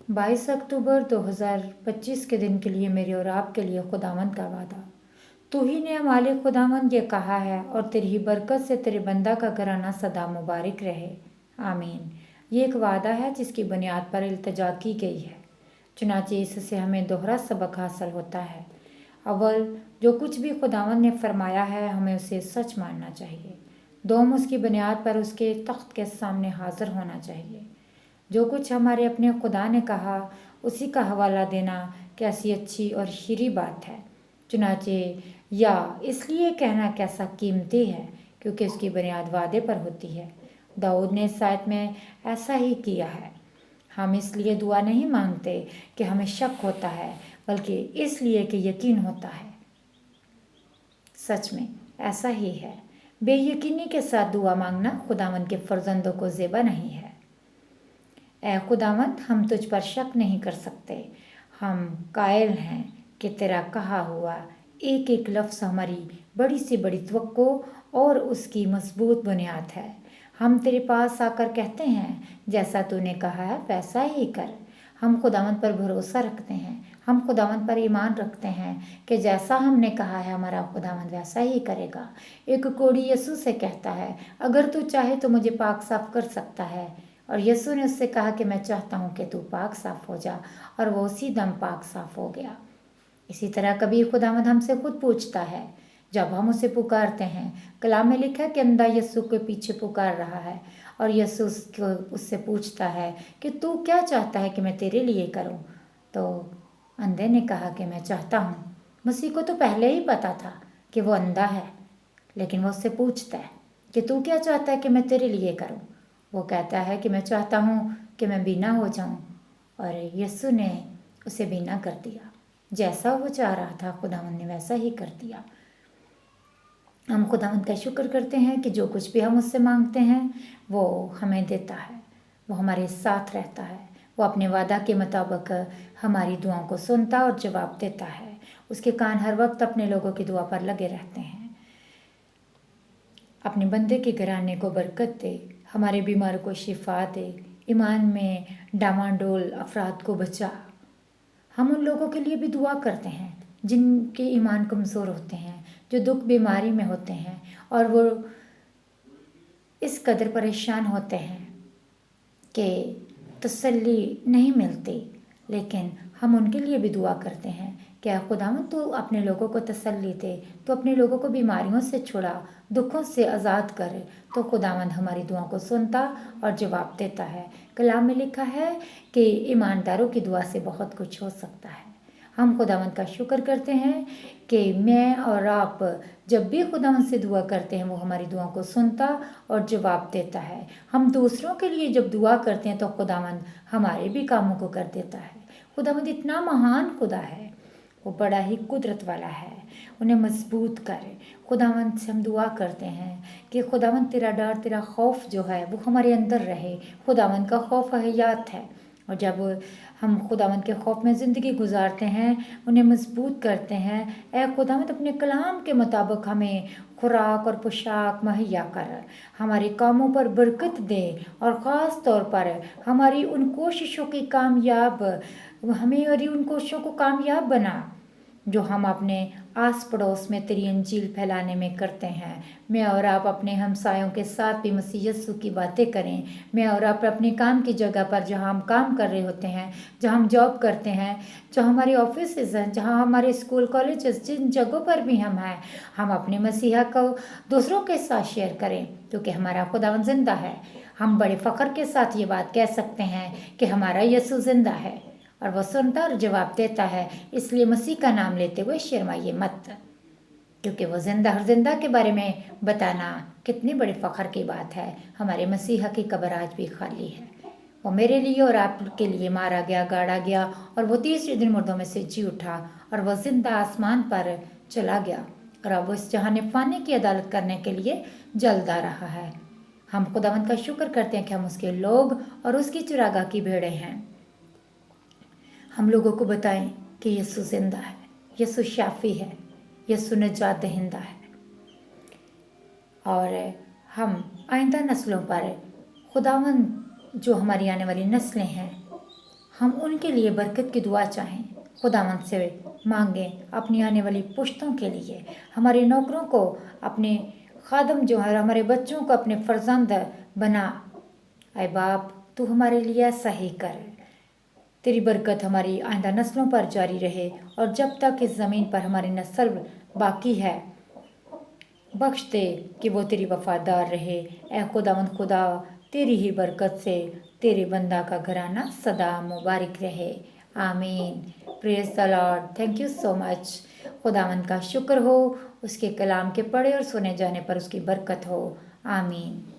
22 अक्टूबर 2025 के दिन के लिए मेरे और आपके लिए खुदावंद का वादा। तू ही ने मालिक खुदावंद ये कहा है, और तेरी ही बरकत से तेरे बंदा का घराना सदा मुबारक रहे। आमीन। ये एक वादा है जिसकी बुनियाद पर इल्तिजा की गई है। चुनांचे इससे हमें दोहरा सबक हासिल होता है। अव्वल, जो कुछ भी खुदावंद ने फरमाया है हमें उसे सच मानना चाहिए। दोम, उसकी बुनियाद पर उसके तख्त के सामने हाजिर होना चाहिए। जो कुछ हमारे अपने खुदा ने कहा उसी का हवाला देना कैसी अच्छी और हीरी बात है। चुनांचे या इसलिए कहना कैसा कीमती है क्योंकि उसकी बुनियाद वादे पर होती है। दाऊद ने इस आयत में ऐसा ही किया है। हम इसलिए दुआ नहीं मांगते कि हमें शक होता है, बल्कि इसलिए कि यकीन होता है। सच में ऐसा ही है। बेयकीनी के साथ दुआ मांगना खुदावंद के फर्जंदों को ज़ेबा नहीं है। ऐ खुदावंद, हम तुझ पर शक नहीं कर सकते। हम कायल हैं कि तेरा कहा हुआ एक एक लफ्ज़ हमारी बड़ी से बड़ी तवक्को और उसकी मजबूत बुनियाद है। हम तेरे पास आकर कहते हैं, जैसा तूने कहा है वैसा ही कर। हम खुदावंद पर भरोसा रखते हैं। हम खुदावंद पर ईमान रखते हैं कि जैसा हमने कहा है हमारा खुदावंद वैसा ही करेगा। एक कोढ़ी यीशु से कहता है, अगर तू चाहे तो मुझे पाक साफ कर सकता है। और यीशु ने उससे कहा कि मैं चाहता हूँ कि तू पाक साफ हो जा, और वो उसी दम पाक साफ हो गया। इसी तरह कभी खुदावंद हमसे खुद पूछता है जब हम उसे पुकारते हैं। कलाम में लिखा है कि अंधा यीशु के पीछे पुकार रहा है, और यीशु उससे पूछता है कि तू क्या चाहता है कि मैं तेरे लिए करूं। तो अंधे ने कहा कि मैं चाहता हूं। मसीह को तो पहले ही पता था कि वो अंधा है, लेकिन वो उससे पूछता है कि तू क्या चाहता है कि मैं तेरे लिए करूं। वो कहता है कि मैं चाहता हूं कि मैं बीना हो जाऊं, और यीशु ने उसे बीना कर दिया। जैसा वो चाह रहा था खुदावंद ने वैसा ही कर दिया। हम खुदावंद का शुक्र करते हैं कि जो कुछ भी हम उससे मांगते हैं वो हमें देता है। वो हमारे साथ रहता है। वो अपने वादा के मुताबिक हमारी दुआओं को सुनता और जवाब देता है। उसके कान हर वक्त अपने लोगों की दुआ पर लगे रहते हैं। अपने बंदे के घराने को बरकत दे, हमारे बीमार को शिफा दे, ईमान में डामाडोल अफराद को बचा। हम उन लोगों के लिए भी दुआ करते हैं जिनके ईमान कमज़ोर होते हैं, जो दुख बीमारी में होते हैं और वो इस कदर परेशान होते हैं कि तसल्ली नहीं मिलती। लेकिन हम उनके लिए भी दुआ करते हैं कि खुदावंद तू अपने लोगों को तसल्ली दे, तो अपने लोगों को बीमारियों से छुड़ा, दुखों से आज़ाद करे। तो खुदावंद हमारी दुआओं को सुनता और जवाब देता है। कलाम में लिखा है कि ईमानदारों की दुआ से बहुत कुछ हो सकता है। हम खुदावंद का शुक्र करते हैं कि मैं और आप जब भी खुदावंद से दुआ करते हैं वो हमारी दुआओं को सुनता और जवाब देता है। हम दूसरों के लिए जब दुआ करते हैं तो खुदावंद हमारे भी कामों को कर देता है। खुदावंद इतना महान खुदा है, वो बड़ा ही कुदरत वाला है। उन्हें मजबूत करे। खुदावंद से हम दुआ करते हैं कि खुदावंद तेरा डर, तेरा खौफ जो है वो हमारे अंदर रहे। खुदावंद का खौफ हयात है, और जब हम खुदावंद के खौफ में ज़िंदगी गुजारते हैं, उन्हें मजबूत करते हैं। ऐ खुदावंद अपने कलाम के मुताबिक हमें खुराक और पोशाक मुहैया कर, हमारे कामों पर बरकत दे, और ख़ास तौर पर हमारी उन कोशिशों की हमारी उन कोशिशों को कामयाब बना जो हम अपने आस पड़ोस में तेरी अंजील फैलाने में करते हैं। मैं और आप अपने हमसायों के साथ भी मसीह यीशु की बातें करें। मैं और आप अपने काम की जगह पर जहाँ हम काम कर रहे होते हैं, जहाँ हम जॉब करते हैं, जहाँ हमारे ऑफिसेज हैं, जहाँ हमारे स्कूल कॉलेजेस, जिन जगहों पर भी हम हैं, हम अपने मसीहा को दूसरों के साथ शेयर करें, क्योंकि हमारा खुदावंद जिंदा है। हम बड़े फ़ख्र के साथ ये बात कह सकते हैं कि हमारा यीशु जिंदा है, और वह सुनता और जवाब देता है। इसलिए मसीह का नाम लेते हुए शर्माइए मत, क्योंकि वो हर जिंदा के बारे में बताना कितनी बड़ी फ़ख्र की बात है। हमारे मसीहा की कब्र आज भी खाली है। वो मेरे लिए और आपके लिए मारा गया, गाड़ा गया, और वो तीसरे दिन मुर्दों में से जी उठा, और वह जिंदा आसमान पर चला गया, और अब वो इस जहान फ़ानी की अदालत करने के लिए जल्द आ रहा है। हम खुदावंद का शुक्र करते हैं कि हम उसके लोग और उसकी चरागाह की भेड़ें हैं। हम लोगों को बताएं कि यीशु जिंदा है, यीशु शाफी है, यीशु निजात दहिंदा है, और हम आइंदा नस्लों पर खुदावंद जो हमारी आने वाली नस्लें हैं, हम उनके लिए बरकत की दुआ चाहें, खुदावंद से मांगें अपनी आने वाली पुश्तों के लिए, हमारे नौकरों को अपने खादम जो है, हमारे बच्चों को अपने फर्जंद बना। ऐ बाप, तू हमारे लिए ऐसा ही कर। तेरी बरकत हमारी आइंदा नस्लों पर जारी रहे, और जब तक इस ज़मीन पर हमारी नस्ल बाकी है, बख्श दे कि वो तेरी वफादार रहे। ऐ खुदावंद खुदा, तेरी ही बरकत से तेरे बंदा का घराना सदा मुबारक रहे। आमीन। Praise the Lord. Thank you so much. खुदावंद का शुक्र हो, उसके कलाम के पढ़े और सुने जाने पर उसकी बरकत हो। आमीन।